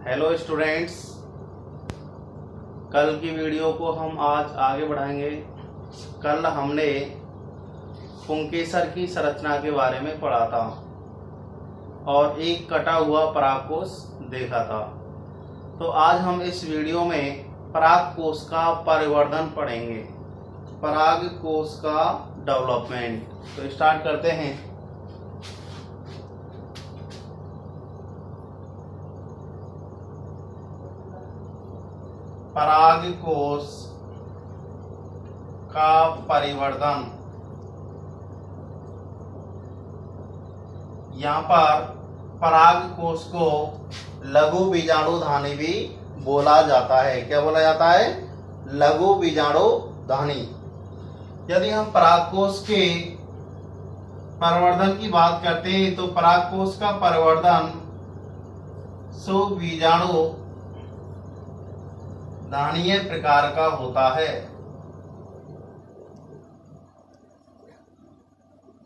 Hello students, कल की video को हम आज आगे बढ़ाएंगे। कल हमने पुंकेसर की संरचना के बारे में पढ़ा था और एक कटा हुआ परागकोश देखा था। तो आज हम इस वीडियो में परागकोश का परिवर्धन पढ़ेंगे, परागकोश का डेवलपमेंट। तो स्टार्ट करते हैं। परागकोश का परिवर्धन। यहाँ पर परागकोश को लघु बीजाणुधानी भी बोला जाता है। क्या बोला जाता है? लघु बीजाणुधानी। यदि हम परागकोश के परिवर्धन की बात करते हैं तो परागकोश का परिवर्धन सुबीजाणु धानीय प्रकार का होता है।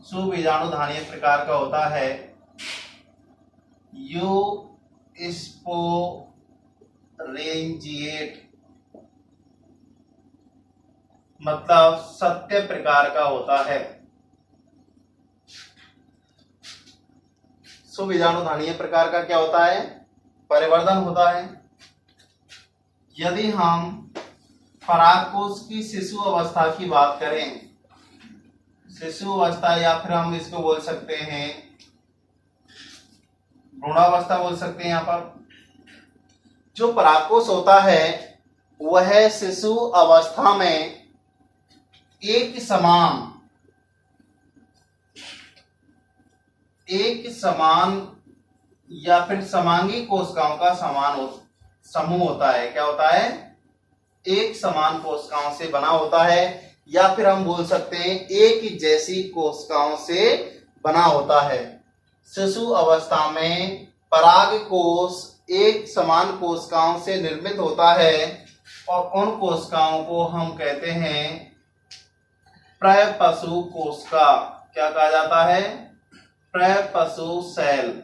सुबीजाणुधानीय प्रकार का होता है। यूस्पोरेंजिएट मतलब सत्य प्रकार का होता है। सुबीजाणुधानीय प्रकार का क्या होता है? परिवर्धन होता है। यदि हम परागकोश की शिशु अवस्था की बात करें, शिशु अवस्था या फिर हम इसको बोल सकते हैं भ्रूणावस्था बोल सकते हैं। यहाँ पर जो परागकोश होता है वह शिशु अवस्था में एक समान या फिर समांगी कोशिकाओं का समूह होता है। क्या होता है? एक समान कोशिकाओं से बना होता है, या फिर हम बोल सकते हैं एक जैसी कोशिकाओं से बना होता है। शिशु अवस्था में परागकोश एक समान कोशिकाओं से निर्मित होता है और उन कोशिकाओं को हम कहते हैं प्रपशु कोशिका। क्या कहा जाता है? प्रपशु सेल,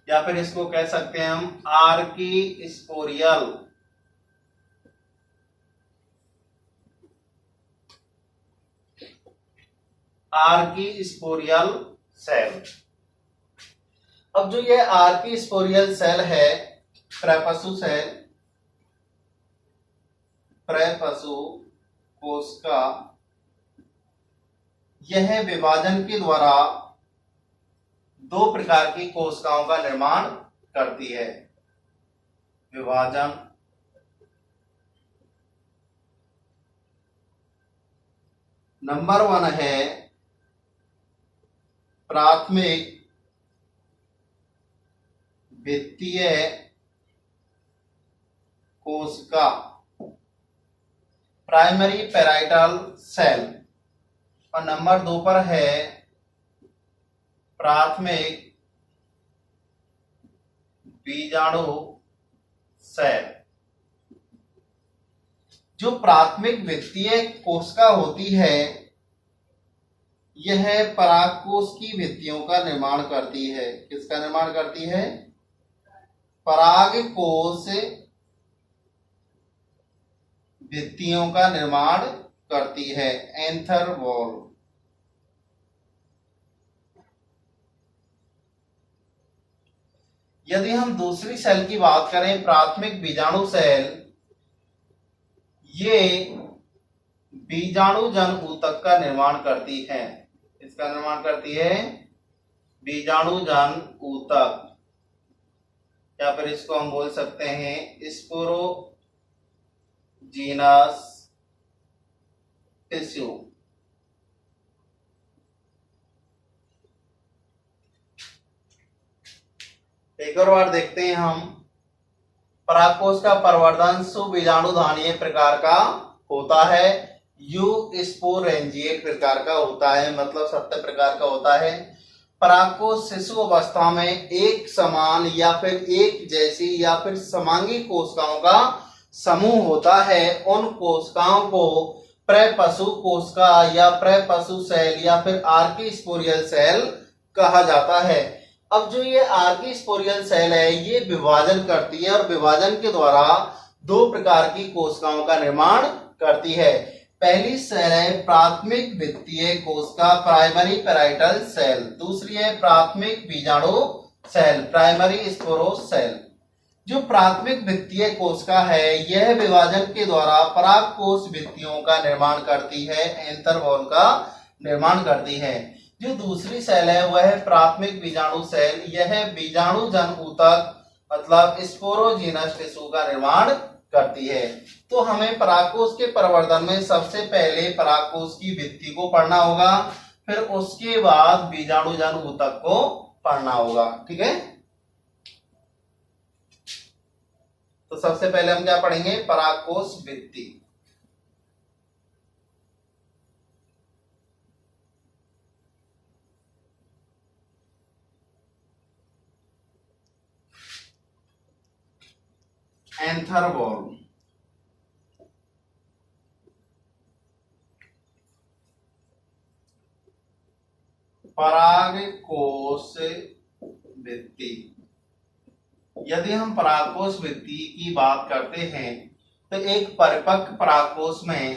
या फिर इसको कह सकते हैं हम आर्कीस्पोरियल। आर्कीस्पोरियल सेल। अब जो ये आर्कीस्पोरियल सेल है, प्रपशु सेल, प्रपशु कोशिका, यह विभाजन के द्वारा दो प्रकार की कोशिकाओं का निर्माण करती है। विभाजन नंबर 1 है प्राथमिक वित्तीय कोशिका, प्राइमरी पैराइटल सेल, और नंबर 2 पर है प्राथमिक बीजाणु सेल। जो प्राथमिक वित्तीय कोशिका होती है यह परागकोश की भित्तियों का निर्माण करती है। किसका निर्माण करती है? परागकोश भित्तियों का निर्माण करती है। Anther wall. यदि हम दूसरी सेल की बात करें, प्राथमिक बीजाणु सेल, ये बीजाणुजन ऊतक का निर्माण करती है। इसका निर्माण करती है बीजाणुजन ऊतक, या फिर इसको हम बोल सकते हैं स्पोरोजीनस टिश्यू। एक और बार देखते हैं हम। परागकोश का परिवर्धन सुबीजाणुधानीय प्रकार का होता है। यूस्पोरेंजिएट प्रकार का होता है, मतलब सत्य प्रकार का होता है। परागकोश शिशु अवस्था में एक समान या फिर एक जैसी या फिर समांगी कोशिकाओं का समूह होता है। उन कोशिकाओं को प्रपशु कोशिका या प्रपशु सेल या फिर आर्कीस्पोरियल सेल कहा जाता है। अब जो ये आर्की स्पोरियल सेल है ये विभाजन करती है और विभाजन के द्वारा दो प्रकार की कोशिकाओं का निर्माण करती है। पहली सेल है प्राथमिक वित्तीय कोशिका प्राइमरी पैराइटल सेल, दूसरी है प्राथमिक बीजाणु सेल प्राइमरी स्पोरो सेल। जो प्राथमिक वित्तीय कोशिका है यह विभाजन के द्वारा परागकोश भित्तियों का निर्माण करती है, एंथर वॉल का निर्माण करती है। जो दूसरी सेल है वह है प्राथमिक बीजाणु सेल, यह बीजाणु जन ऊतक मतलब स्पोरोजीनस टिश्यू का निर्माण करती है। तो हमें परागकोश के प्रवर्धन में सबसे पहले परागकोश की भित्ति को पढ़ना होगा, फिर उसके बाद बीजाणु जन ऊतक को पढ़ना होगा। ठीक है, तो सबसे पहले हम क्या पढ़ेंगे, परागकोश भित्ति। एंथर वॉल, परागकोश भित्ति। यदि हम परागकोश भित्ति की बात करते हैं तो एक परिपक्व परागकोश में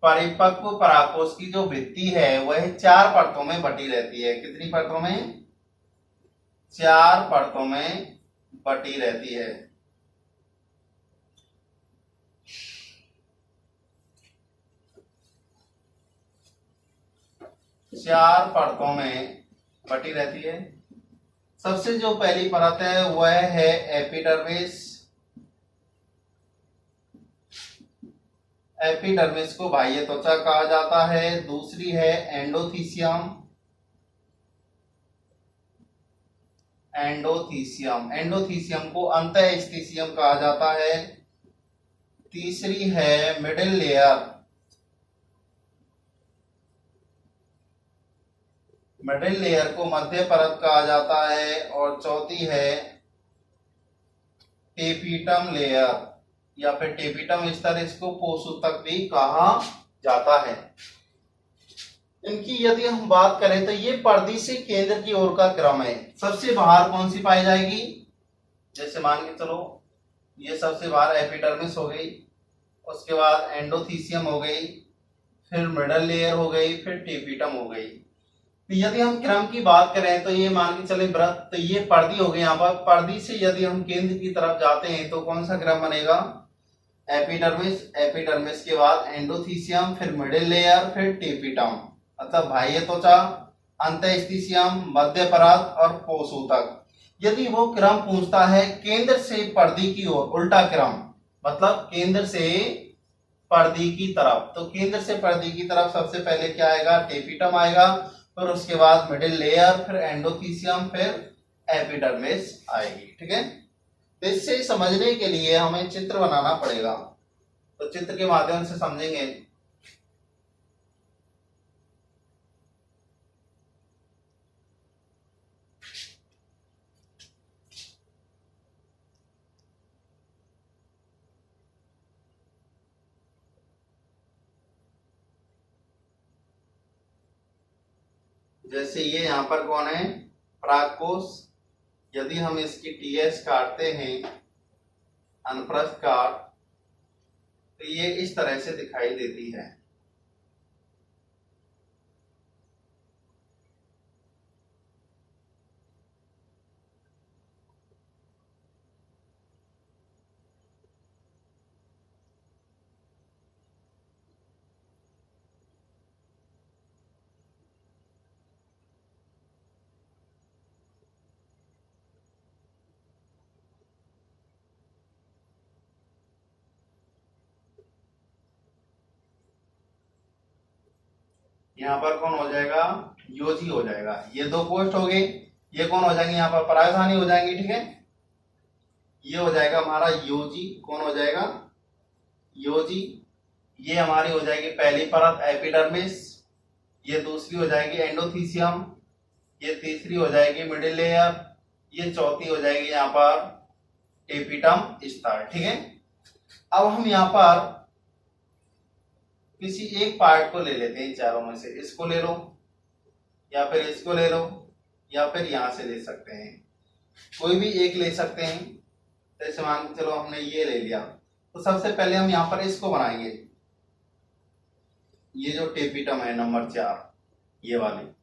परिपक्व परागकोश की जो भित्ति है वह 4 परतों में बटी रहती है। कितनी परतों में, 4 परतों में बटी रहती है। चार परतों में बटी रहती है। सबसे जो पहली परत है वह है एपिडर्मिस। एपिडर्मिस को बाह्य त्वचा कहा जाता है। दूसरी है एंडोथीसियम। एंडोथीसियम को अंतःस्थिसियम कहा जाता है। तीसरी है मिडिल लेयर। मिडिल लेयर को मध्य परत कहा जाता है। और चौथी है टेपिटम लेयर या फिर टेपिटम स्तर, इसको पोषूतक भी कहा जाता है। इनकी यदि हम बात करें तो ये पर्दी से केंद्र की ओर का क्रम है। सबसे बाहर कौन सी पाई जाएगी, जैसे मान के चलो ये सबसे बाहर एपिडर्मिस हो गई, उसके बाद एंडोथीसियम हो गई, फिर मिडल लेयर हो गई, फिर टेपिटम हो गई। तो यदि हम क्रम की बात करें तो ये मान के चले व्रत, तो ये पर्दी हो गई। यहाँ पर पर्दी से यदि हम केंद्र की तरफ जाते हैं तो कौन सा क्रम बनेगा, एपिडर्मिस, एपिडर्मिस के बाद एंडोथीसियम, फिर मिडिल लेयर, फिर टेपिटम मतलब बाह्य त्वचा, अंतःस्थिसियम, मध्य परत और पोषूतक। यदि वो क्रम पूछता है केंद्र से पर्दी की ओर, उल्टा क्रम मतलब केंद्र से पर्दी की तरफ, तो केंद्र से पर्दी की तरफ सबसे पहले क्या आएगा, टेपिटम आएगा, फिर उसके बाद मिडिल लेयर, फिर एंडोथीसियम, फिर एपिडर्मिस आएगी। ठीक है, तो इससे समझने के लिए हमें चित्र बनाना पड़ेगा, तो चित्र के माध्यम से समझेंगे। जैसे ये यहाँ पर कौन है, परागकोश। यदि हम इसकी टीएस काटते हैं, अनप्रस्थ काट, तो ये इस तरह से दिखाई देती है। यहाँ पर कौन हो जाएगा, योजी हो जाएगा। ये दो पोस्ट हो गए, ये कौन हो जाएंगे, यहाँ पर परागधानी हो जाएंगी। ठीक है, ये हो जाएगा हमारा योजी। कौन हो जाएगा, योजी। ये हमारी हो जाएगी पहली परत एपिडर्मिस, ये दूसरी हो जाएगी एंडोथीसियम, ये तीसरी हो जाएगी मिडिल लेयर, ये चौथी हो जाएगी यहाँ पर टेपिटम स्तर। ठीक है, अब हम यहाँ पर किसी एक पार्ट को ले लेते हैं चारों में से। इसको ले लो, या फिर इसको ले लो, या फिर यहां से ले सकते हैं, कोई भी एक ले सकते हैं। जैसे मान चलो हमने ये ले लिया, तो सबसे पहले हम यहाँ पर इसको बनाएंगे, ये जो टेपिटम है नंबर 4, ये वाली।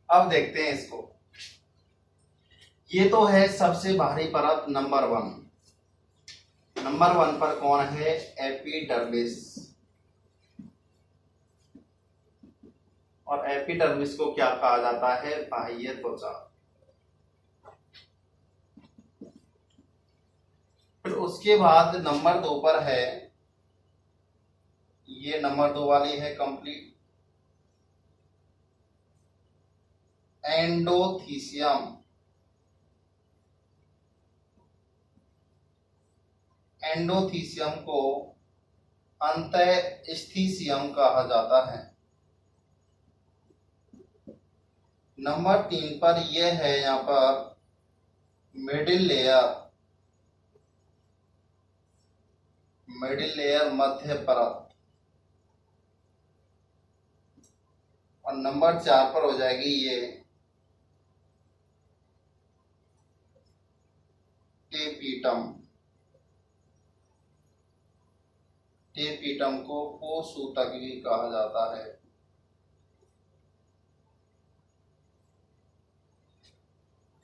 अब देखते हैं इसको। ये तो है सबसे भारी परत नंबर 1। नंबर 1 पर कौन है? एपिडर्मिस। और एपिडर्मिस को क्या कहा जाता है? बाह्य त्वचा। फिर उसके बाद नंबर 2 पर है, ये नंबर 2 वाली है कंप्लीट, एंडोथीसियम। एंडोथीसियम को अंतःस्थिसियम कहा जाता है। नंबर 3 पर यह है यहाँ पर मिडिल लेयर। मिडिल लेयर मध्य परत। और नंबर 4 पर हो जाएगी ये टेपिटम। टेपिटम को पोषूतक भी कहा जाता है।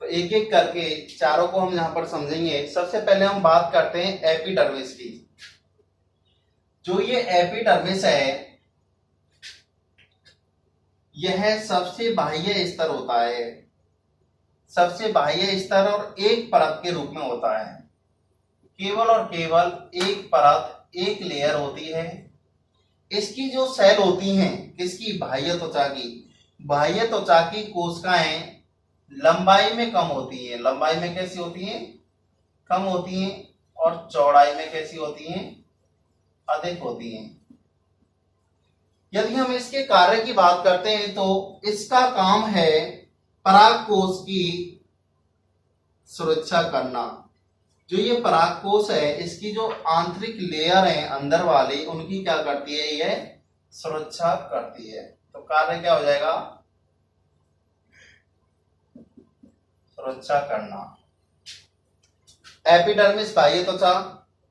तो एक एक करके चारों को हम यहां पर समझेंगे। सबसे पहले हम बात करते हैं एपिडर्मिस की। जो ये एपिडर्मिस है, यह सबसे बाह्य स्तर होता है। सबसे बाह्य स्तर और एक परत के रूप में होता है। केवल और केवल एक परत, एक लेयर होती है। इसकी जो सेल होती हैं, किसकी? बाह्य त्वचा की। बाह्य त्वचा की कोशिकाएं लंबाई में कम होती हैं। लंबाई में कैसी होती हैं? कम होती हैं। और चौड़ाई में कैसी होती हैं? अधिक होती हैं। यदि हम इसके कार्य की बात करते हैं तो इसका काम है परागकोश की सुरक्षा करना। जो ये परागकोश है, इसकी जो आंतरिक लेयर है अंदर वाली, उनकी क्या करती है? ये सुरक्षा करती है। तो कार्य क्या हो जाएगा? सुरक्षा करना। एपिडर्मिस बाह्य त्वचा,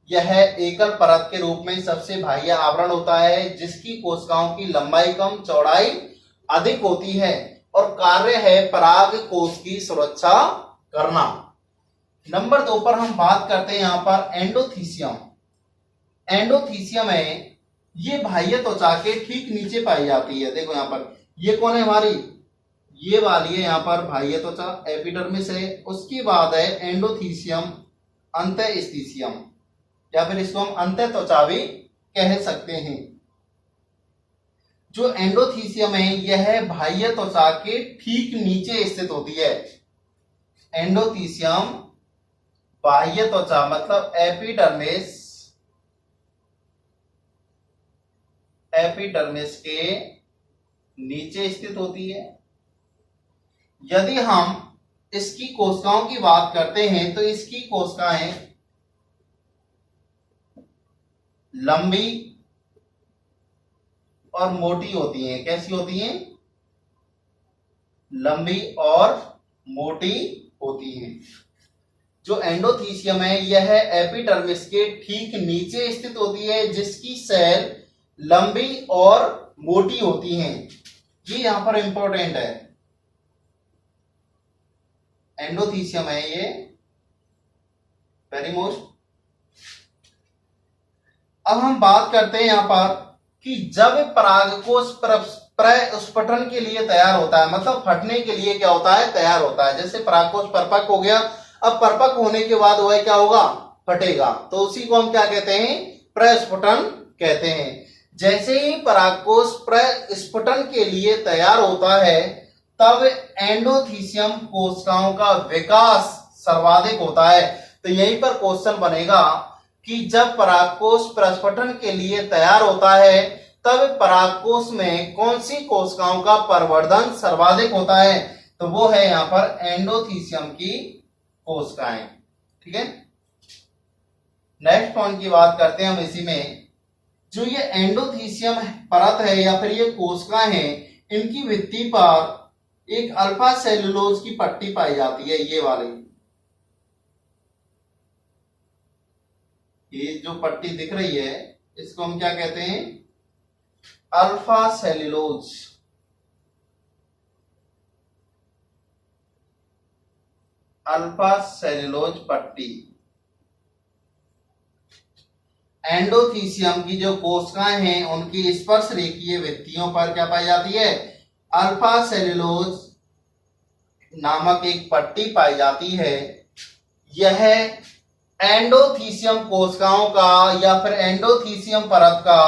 यह एकल परत के रूप में सबसे बाह्य आवरण होता है, जिसकी कोशिकाओं की लंबाई कम, चौड़ाई अधिक होती है, और कार्य है पराग कोश की सुरक्षा करना। नंबर 2 पर हम बात करते हैं यहां पर एंडोथीसियम। एंडोथीसियम है, ये बाह्य त्वचा के ठीक नीचे पाई जाती है। देखो यहां पर ये कौन है? हमारी ये वाली है यहाँ पर बाह्य त्वचा, एपिडर्मिस है। उसके बाद है एंडोथीसियम, अंतःस्थिसियम, या फिर इसको हम अंतः त्वचा भी कह सकते हैं। जो एंडोथीसियम है यह बाह्य त्वचा के ठीक नीचे स्थित होती है। एंडोथीसियम बाह्य त्वचा मतलब एपिडर्मिस, एपिडर्मिस के नीचे स्थित होती है। यदि हम इसकी कोशिकाओं की बात करते हैं तो इसकी कोशिकाएं लंबी और मोटी होती हैं। कैसी होती हैं? लंबी और मोटी होती हैं। जो एंडोथीसियम है यह एपिडर्मिस के ठीक नीचे स्थित होती है, जिसकी सेल लंबी और मोटी होती हैं। ये यहां पर इंपॉर्टेंट है। एंडोथीसियम है ये वेरी मोस्ट। अब हम बात करते हैं यहां पर कि जब परागकोश प्रस्फुटन के लिए तैयार होता है, मतलब फटने के लिए क्या होता है? तैयार होता है। जैसे परागकोश परिपक्व हो गया, अब परिपक्व होने के बाद वह क्या होगा? फटेगा। तो उसी को हम क्या कहते हैं? प्रस्फुटन कहते हैं। जैसे ही परागकोश प्रस्फुटन के लिए तैयार होता है तब एंडोथीसियम कोशिकाओं का विकास सर्वाधिक होता है। तो यहीं पर क्वेश्चन बनेगा कि जब परागकोश प्रस्फुटन के लिए तैयार होता है तब परागकोश में कौन सी कोशिकाओं का प्रवर्धन सर्वाधिक होता है? तो वो है यहां पर एंडोथीसियम की कोशिकाएं। ठीक है, नेक्स्ट पॉइंट की बात करते हैं हम इसी में। जो ये एंडोथीसियम परत है या फिर ये कोशिकाएं हैं, इनकी भित्ति पर एक अल्फा सेलुलोज की पट्टी पाई जाती है। ये वाली, ये जो पट्टी दिख रही है इसको हम क्या कहते हैं? Alpha cellulose. अल्फा सेलुलोज पट्टी एंडोथीसियम की जो कोशिकाएं हैं उनकी स्पर्श रेखीय भित्तियों पर क्या पाई जाती है? अल्फा सेलुलोज नामक एक पट्टी पाई जाती है। यह एंडोथीसियम कोशिकाओं का या फिर एंडोथीसियम परत का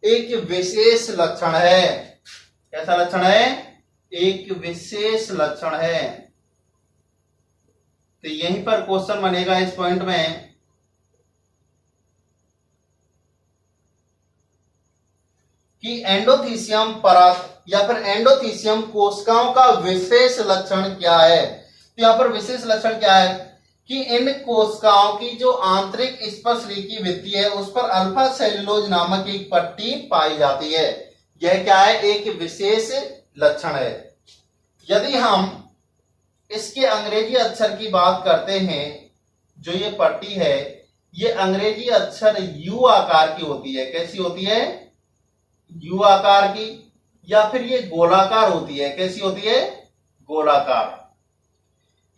एक विशेष लक्षण है। कैसा लक्षण है? एक विशेष लक्षण है। तो यहीं पर क्वेश्चन बनेगा इस पॉइंट में कि एंडोथीसियम परत या फिर एंडोथीसियम कोशिकाओं का विशेष लक्षण क्या है। तो यहां पर विशेष लक्षण क्या है कि इन कोशिकाओं की जो आंतरिक स्पर्श रेखीय भित्ति है उस पर अल्फा सेलुलोज नामक एक पट्टी पाई जाती है। यह क्या है? एक विशेष लक्षण है। यदि हम इसके अंग्रेजी अक्षर की बात करते हैं, जो ये पट्टी है ये अंग्रेजी अक्षर यू आकार की होती है। कैसी होती है? यू आकार की। या फिर ये गोलाकार होती है। कैसी होती है? गोलाकार।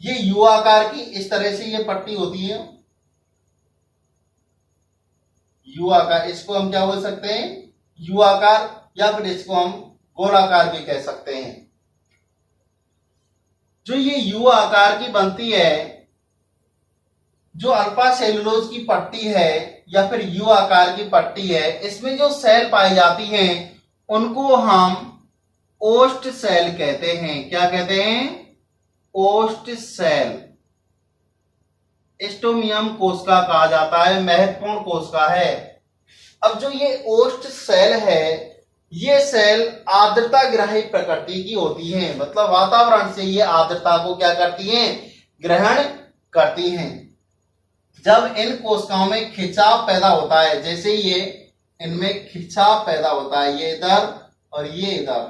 ये यू आकार की इस तरह से ये पट्टी होती है, यू आकार। इसको हम क्या बोल सकते हैं? यू आकार, या फिर इसको हम गोलाकार भी कह सकते हैं। जो ये यू आकार की बनती है, जो अल्फा सेलुलोज की पट्टी है या फिर यू आकार की पट्टी है, इसमें जो सेल पाई जाती हैं उनको हम ओस्ट सेल कहते हैं। क्या कहते हैं? ओस्ट सेल। एस्टोमियम कोशिका कहा जाता है, महत्वपूर्ण कोशिका है। अब जो ये ओस्ट सेल है, ये सेल आर्द्रता ग्राही प्रकृति की होती हैं, मतलब वातावरण से ये आर्द्रता को क्या करती हैं? ग्रहण करती हैं। जब इन कोशिकाओं में खिंचाव पैदा होता है, जैसे ये इनमें खिंचाव पैदा होता है, ये इधर और ये इधर,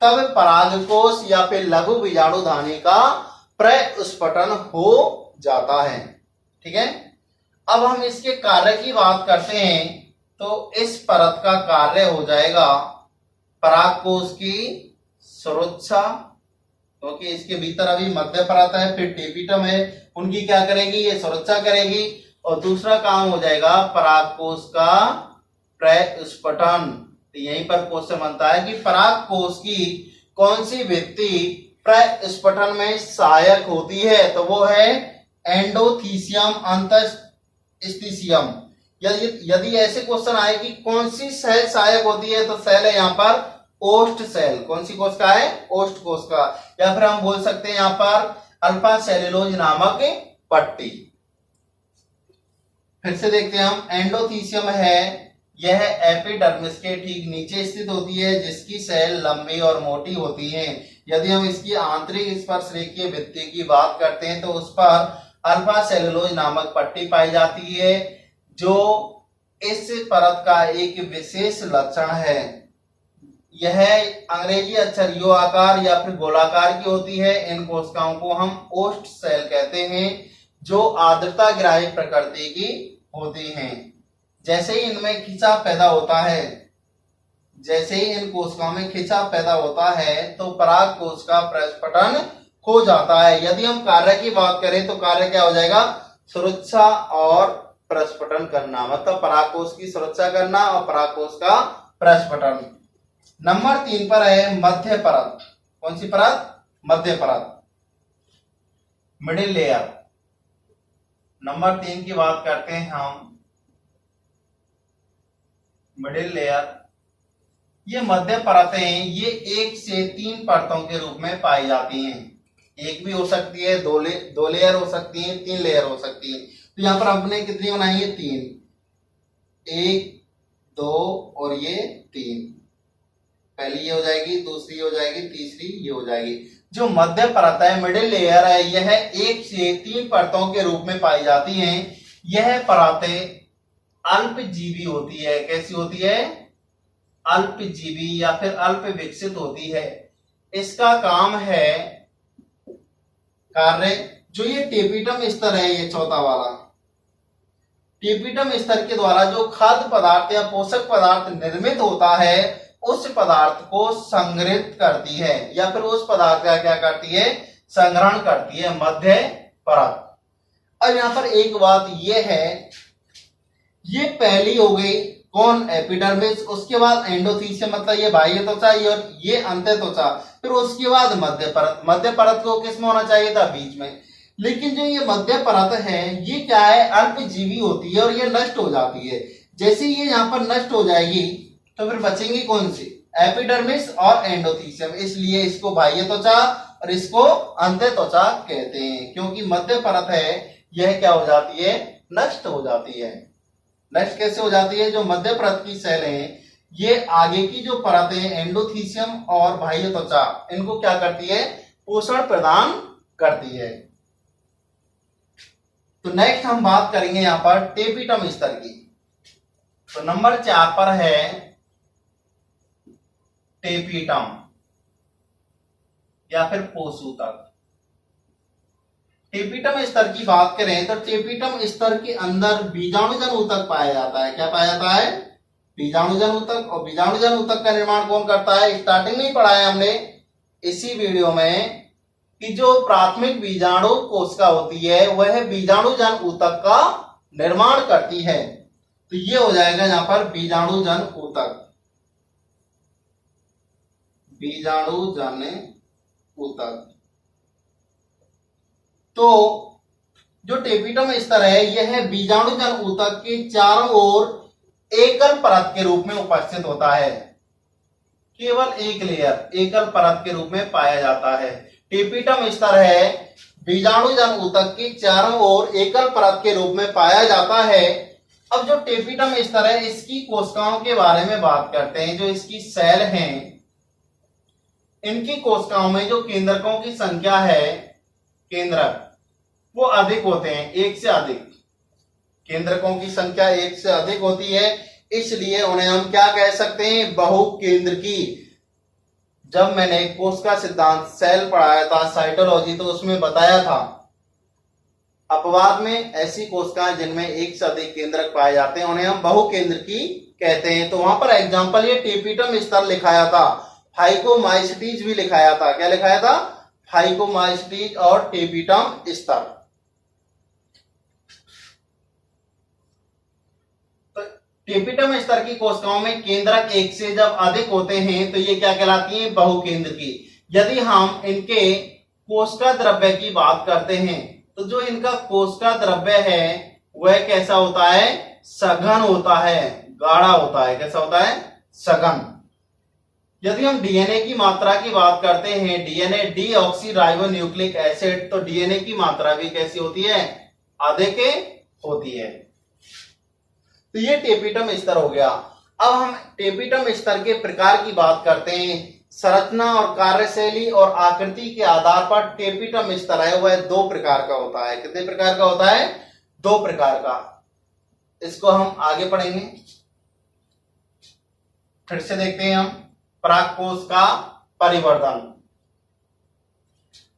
तब परागकोश या फिर लघु बीजाणुधानी का प्रस्फुटन हो जाता है। ठीक है, अब हम इसके कार्य की बात करते हैं तो इस परत का कार्य हो जाएगा परागकोश की सुरक्षा, क्योंकि इसके भीतर अभी मध्य परत है, फिर टेपिटम है, उनकी क्या करेगी? ये सुरक्षा करेगी। और दूसरा काम हो जाएगा परागकोश का प्रस्फुटन। तो यहीं पर क्वेश्चन बनता है कि परागकोश की कौन सी भित्ति प्रस्फुटन में सहायक होती है? तो वो है एंडोथीसियम अंतस्थिसियम। यदि ऐसे क्वेश्चन आए कि कौन सी सेल सहायक होती है, तो सेल है यहाँ पर ओस्ट सेल। कौन सी कोशिका है? ओस्ट कोशिका। या फिर हम बोल सकते हैं यहाँ पर अल्फा सेलुलोज नामक पट्टी। फिर से देखते हैं हम, एंडोथीसियम है, यह एपिडर्मिस के ठीक नीचे स्थित होती है, जिसकी सेल लंबी और मोटी होती हैं। यदि हम इसकी आंतरिक स्पर्श रेखीय भित्ति की बात करते हैं तो उस पर अल्फा सेलुलोज नामक पट्टी पाई जाती है, जो इस परत का एक विशेष लक्षण है। यह अंग्रेजी अक्षर यू आकार या फिर गोलाकार की होती है। इन कोशिकाओं को हम ओस्ट सेल कहते हैं, जो आर्द्रता ग्राही प्रकृति की होती हैं। जैसे ही इनमें खिंचाव पैदा होता है, जैसे ही इन कोशिकाओं में खिंचाव पैदा होता है, तो पराग कोश का प्रस्फुटन हो जाता है। यदि हम कार्य की बात करें तो कार्य क्या हो जाएगा? सुरक्षा और प्रस्फुटन करना, मतलब पराग कोश की सुरक्षा करना और पराग कोश का प्रस्फुटन। नंबर 3 पर है मध्य परत। कौन सी परत? मध्य परत, मिडिल लेयर। नंबर 3 की बात करते हैं हम, मिडिल लेयर। ये मध्य परतें ये 1 से 3 परतों के रूप में पाई जाती हैं। एक भी हो सकती है, दो लेयर हो सकती है, 3 लेयर हो सकती है। तो यहाँ पर हमने कितनी बनाई है? 3, 1, 2 और ये 3। पहली ये हो जाएगी, दूसरी हो जाएगी, तीसरी ये हो जाएगी। जो मध्य परत है, मिडिल लेयर है, यह 1 से 3 परतों के रूप में पाई जाती हैं। यह परतें अल्पजीवी होती है। कैसी होती है? अल्पजीवी या फिर अल्प विकसित होती है। इसका काम है, कार्य, जो ये टेपिटम स्तर है, ये चौथा वाला टेपिटम स्तर के द्वारा जो खाद्य पदार्थ या पोषक पदार्थ निर्मित होता है, उस पदार्थ को संग्रहित करती है, या फिर उस पदार्थ का क्या करती है? संग्रहण करती है, मध्य परत। अब यहाँ पर एक बात यह है, ये पहली हो गई कौन? एपिडर्मिस। उसके बाद एंडोथीसियम, मतलब ये बाह्य त्वचा, और ये अंत्य त्वचा। फिर उसके बाद मध्य परत। मध्य परत को किस में होना चाहिए था? बीच में। लेकिन जो ये मध्य परत है, ये क्या है? अल्पजीवी होती है और ये नष्ट हो जाती है। जैसे ये यहाँ पर नष्ट हो जाएगी तो फिर बचेंगी कौन सी? एपिडर्मिस और एंडोथीसियम। इसलिए इसको बाह्य त्वचा और इसको अंत्य त्वचा कहते हैं, क्योंकि मध्य परत है यह क्या हो जाती है? नष्ट हो जाती है। नष्ट कैसे हो जाती है? जो मध्य परत की सेल है, ये आगे की जो परत है, एंडोथीसियम और बाह्य त्वचा, इनको क्या करती है? पोषण प्रदान करती है। तो नेक्स्ट हम बात करेंगे यहाँ पर टेपिटम स्तर की। तो नंबर 4 पर है टेपिटम या फिर पोषूतक। टेपिटम स्तर की बात करें तो टेपिटम स्तर के अंदर बीजाणुजन ऊतक पाया जाता है। क्या पाया जाता है? बीजाणुजन ऊतक। और बीजाणुजन ऊतक का निर्माण कौन करता है? स्टार्टिंग में ही पढ़ाया हमने इसी वीडियो में कि जो प्राथमिक बीजाणु कोशिका होती है, वह बीजाणुजन ऊतक का निर्माण करती है। तो ये हो जाएगा यहाँ पर बीजाणुजन ऊतक। बीजाणुजन ऊतक। तो जो टेपिटम स्तर है, यह बीजाणुजन ऊतक के चारों ओर एकल परत के रूप में उपस्थित होता है। केवल एक लेयर, एकल परत के रूप में पाया जाता है। टेपिटम स्तर है, बीजाणुजन ऊतक की चारों ओर एकल परत के रूप में पाया जाता है। अब जो टेपिटम स्तर है, इसकी कोशिकाओं के बारे में बात करते हैं। जो इसकी सेल हैं, इनकी कोशिकाओं में जो केंद्रकों की संख्या है, केंद्रक, वो अधिक होते हैं, 1 से अधिक। केंद्रकों की संख्या 1 से अधिक होती है, इसलिए उन्हें हम क्या कह सकते हैं? बहुकेंद्रकी। जब मैंने कोशिका सिद्धांत सेल पढ़ाया था, साइटोलॉजी, तो उसमें बताया था अपवाद में ऐसी कोशिकाएं जिनमें 1 से अधिक केंद्रक पाए जाते हैं, उन्हें हम बहुकेंद्रकी कहते हैं। तो वहां पर एग्जांपल ये टेपिटम स्तर लिखाया था, फाइकोमाइसिटीज भी लिखाया था। क्या लिखाया था? फाइकोमाइसिटीज और टेपिटम स्तर। टेपिटम स्तर की कोशिकाओं में केंद्रक 1 से जब अधिक होते हैं तो ये क्या कहलाती हैं? बहुकेंद्रकी। यदि हम इनके कोशिका द्रव्य की बात करते हैं तो जो इनका कोशिका द्रव्य है वह कैसा होता है? सघन होता है, गाढ़ा होता है। कैसा होता है? सघन। यदि हम डीएनए की मात्रा की बात करते हैं, डीएनए डीऑक्सीराइबोन्यूक्लिक एसिड, तो डीएनए की मात्रा भी कैसी होती है? आधे के होती है। तो ये टेपिटम स्तर हो गया। अब हम टेपिटम स्तर के प्रकार की बात करते हैं। संरचना और कार्यशैली और आकृति के आधार पर टेपिटम स्तर है वह दो प्रकार का होता है। कितने प्रकार का होता है? दो प्रकार का। इसको हम आगे पढ़ेंगे। फिर से देखते हैं हम परागकोश का परिवर्धन।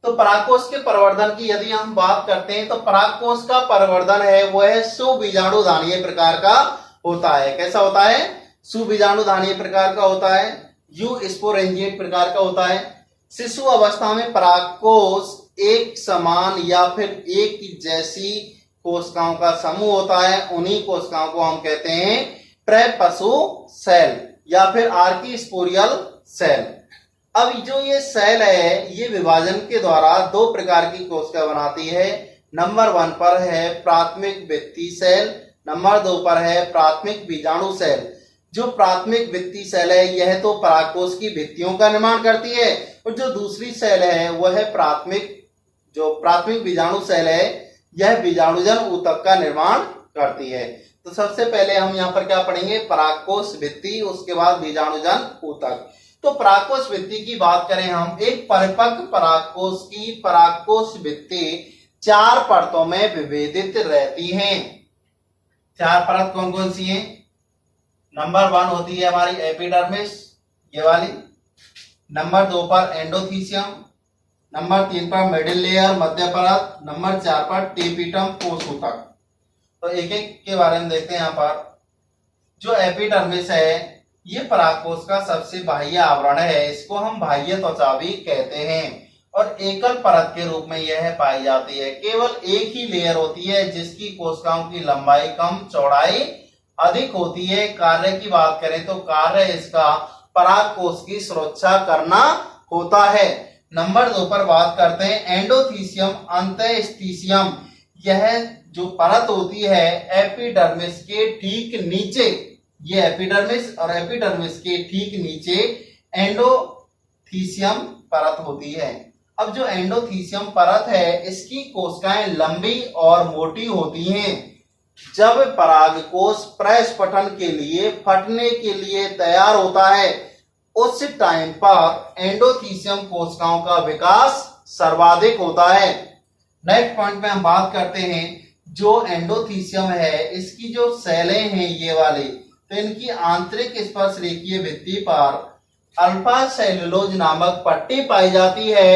तो परागकोश के परिवर्धन की यदि हम बात करते हैं तो परागकोश का परिवर्धन है वह सुबीजाणुधानीय प्रकार का होता है। कैसा होता है? सुबीजाणुधानीय प्रकार का होता है, यूस्पोरेंजिएट प्रकार का होता है। शिशु अवस्था में परागकोश एक समान या फिर एक जैसी कोशिकाओं का समूह होता है। उन्हीं कोशिकाओं को हम कहते हैं प्रेपसु सेल या फिर आर्कीस्पोरियल सेल। अब जो ये सेल है ये विभाजन के द्वारा दो प्रकार की कोशिका बनाती है। नंबर 1 पर है प्राथमिक भित्ति सेल, नंबर 2 पर है प्राथमिक बीजाणु सेल। जो प्राथमिक भित्ति सेल है यह तो परागकोश की भित्तियों का निर्माण करती है, और जो दूसरी सेल है वह है प्राथमिक बीजाणु सेल है, यह बीजाणुजन ऊतक का निर्माण करती है। तो सबसे पहले हम यहाँ पर क्या पढ़ेंगे? परागकोश भित्ति, उसके बाद बीजाणुजन ऊतक। तो परागकोश भित्ति की बात करें हम, एक परिपक्व परागकोश की परागकोश भित्ति 4 परतों में विभेदित रहती हैं। 4 परत कौन कौन सी हैं? नंबर 1 होती है हमारी एपिडर्मिस, ये वाली। नंबर 2 पर एंडोथीसियम, नंबर 3 पर मिडिल लेयर मध्य परत, नंबर 4 पर टेपिटम कोश ऊतक। तो एक एक के बारे में देखते हैं। यहाँ पर जो एपिडर्मिस है ये परागकोश का सबसे बाह्य आवरण है, इसको हम बाह्य त्वचा भी कहते हैं, और एकल परत के रूप में यह पाई जाती है। केवल एक ही लेयर होती है जिसकी कोशिकाओं की लंबाई कम, चौड़ाई अधिक होती है। कार्य की बात करें तो कार्य इसका परागकोश की सुरक्षा करना होता है। नंबर 2 पर बात करते हैं एंडोथीसियम अंतःस्थिसियम। यह जो परत होती है एपिडर्मिस के ठीक नीचे, ये एपिडर्मिस और एपिडर्मिस के ठीक नीचे एंडोथीसियम परत होती है। अब जो एंडोथीसियम परत है इसकी कोशिकाएं लंबी और मोटी होती हैं। जब परागकोश प्रस्फुटन के लिए फटने के लिए तैयार होता है उस टाइम पर एंडोथीसियम कोशिकाओं का विकास सर्वाधिक होता है। नेक्स्ट पॉइंट में हम बात करते हैं जो एंडोथीसियम है इसकी जो सेलें हैं ये वाली, तो इनकी आंतरिक स्पर्श रेखीय भित्ति पर अल्फा सेलुलोज नामक पट्टी पाई जाती है।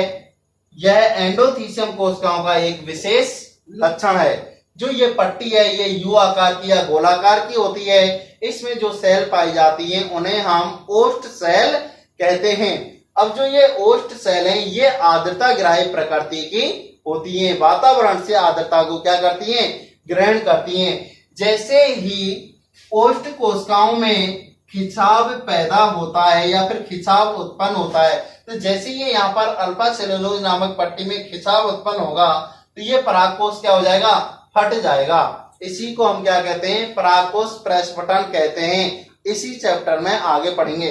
यह एंडोथीसियम कोशिकाओं का एक विशेष लक्षण है। जो ये पट्टी है ये यू आकार की या गोलाकार की होती है। इसमें जो सेल पाई जाती हैं उन्हें हम ओस्ट सेल कहते हैं। अब जो ये ओस्ट सेल हैं ये आर्द्रता ग्राही प्रकृति की होती हैं, वातावरण से आर्द्रता को क्या करती हैं? ग्रहण करती हैं। जैसे ही ओस्ट कोशिकाओं में खिंचाव पैदा होता है या फिर खिंचाव उत्पन्न होता है, तो जैसे ये यहाँ पर अल्फा सेलुलोज नामक पट्टी में खिंचाव उत्पन्न होगा तो ये परागकोश क्या हो जाएगा? फट जाएगा। इसी को हम क्या कहते हैं? परागकोश प्रस्फुटन कहते हैं। इसी चैप्टर में आगे पढ़ेंगे।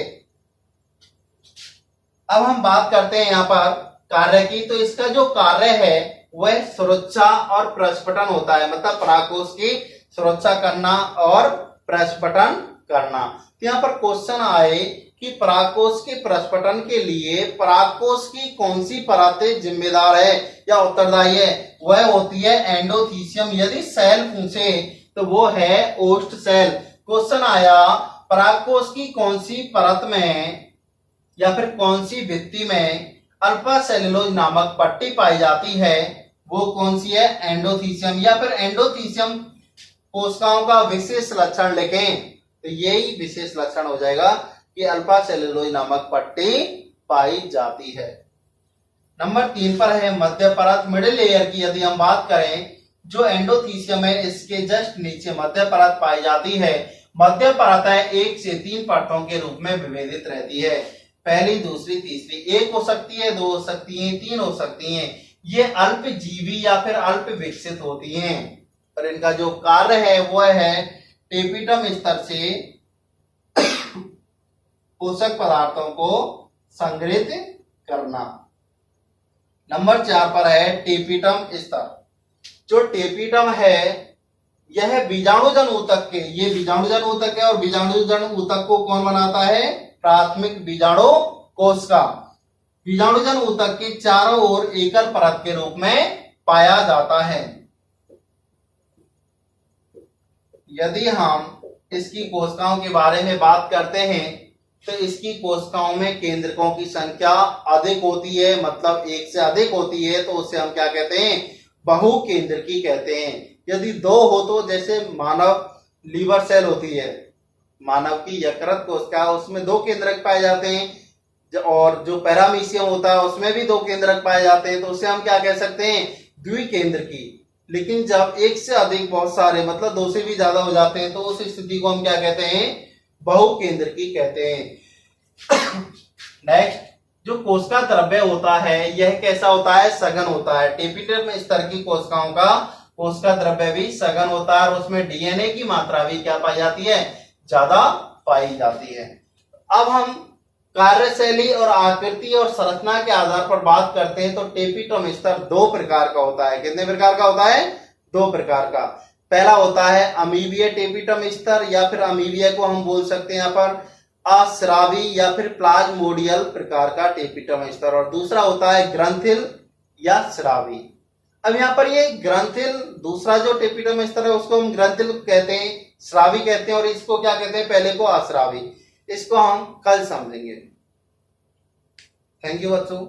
अब हम बात करते हैं यहाँ पर कार्य की। तो इसका जो कार्य है वह सुरक्षा और प्रस्फुटन होता है, मतलब परागकोश की सुरक्षा करना और प्रस्फुटन करना। तो यहाँ पर क्वेश्चन आए कि परागकोश के प्रस्फुटन के लिए परागकोश की कौन सी परत जिम्मेदार है या उत्तरदायी है? वह होती है एंडोथीसियम। यदि सेल पूछे तो वो है ओस्ट सेल। क्वेश्चन आया परागकोश की कौन सी परत में या फिर कौन सी भित्ति में अल्फा सेलुलोज नामक पट्टी पाई जाती है, वो कौन सी है? एंडोथीसियम। या फिर एंडोथीसियम कोशिकाओं का विशेष लक्षण लिखें तो यही विशेष लक्षण हो जाएगा कि अल्फा सेलुलोज नामक पट्टी पाई जाती है। नंबर 3 पर है मध्य परत, मिडिल लेयर की यदि हम बात करें, जो एंडोथीसियम है इसके जस्ट नीचे मध्य परत पाई जाती है। मध्य परत है 1 से 3 परतों के रूप में विभेदित रहती है। पहली, दूसरी, तीसरी। 1 हो सकती है, 2 हो सकती है, 3 हो सकती है। ये अल्पजीवी या फिर अल्प विकसित होती हैं और इनका जो कार्य है वो है टेपिटम स्तर से पोषक पदार्थों को संग्रहित करना। नंबर 4 पर है टेपिटम स्तर। जो टेपिटम है यह बीजाणुजन ऊतक के, ये बीजाणुजन ऊतक है और बीजाणुजन ऊतक को कौन बनाता है? प्राथमिक बीजाणु कोशिका। बीजाणुजन ऊतक के चारों ओर एकल परत के रूप में पाया जाता है। यदि हम इसकी कोशिकाओं के बारे में बात करते हैं तो इसकी कोशिकाओं में केंद्रकों की संख्या अधिक होती है, मतलब एक से अधिक होती है, तो उसे हम क्या कहते हैं? बहुकेंद्रकी कहते हैं। यदि दो हो तो जैसे मानव लीवर सेल होती है, मानव की यकृत कोशिका, उसमें 2 केंद्रक पाए जाते हैं, और जो पैरामीशियम होता है उसमें भी 2 केंद्रक पाए जाते हैं, तो उसे हम क्या कह सकते हैं? द्विकेंद्रकी। लेकिन जब एक से अधिक बहुत सारे, मतलब 2 से भी ज्यादा हो जाते हैं, तो उस स्थिति को हम क्या कहते हैं? बहुकेंद्रकी कहते हैं। नेक्स्ट, जो कोशिका द्रव्य होता है यह कैसा होता है? सघन होता है। टेपिटम स्तर की कोशिकाओं का कोशिका द्रव्य भी सघन होता है और उसमें डीएनए की मात्रा भी क्या पाई जाती है? ज्यादा पाई जाती है। अब हम कार्यशैली और आकृति और संरचना के आधार पर बात करते हैं तो टेपिटम स्तर 2 प्रकार का होता है। कितने प्रकार का होता है? 2 प्रकार का। पहला होता है अमीबीय टेपिटम स्तर, या फिर अमीबीय को हम बोल सकते हैं यहाँ पर अश्रावी या फिर प्लाज्मोडियल प्रकार का टेपिटम स्तर, और दूसरा होता है ग्रंथिल या श्रावी। अब यहाँ पर ये ग्रंथिल, दूसरा जो टेपिटम स्तर है उसको हम ग्रंथिल कहते हैं, श्रावी कहते हैं, और इसको क्या कहते हैं? पहले को अश्रावी। इसको हम कल समझेंगे। थैंक यू बच्चों।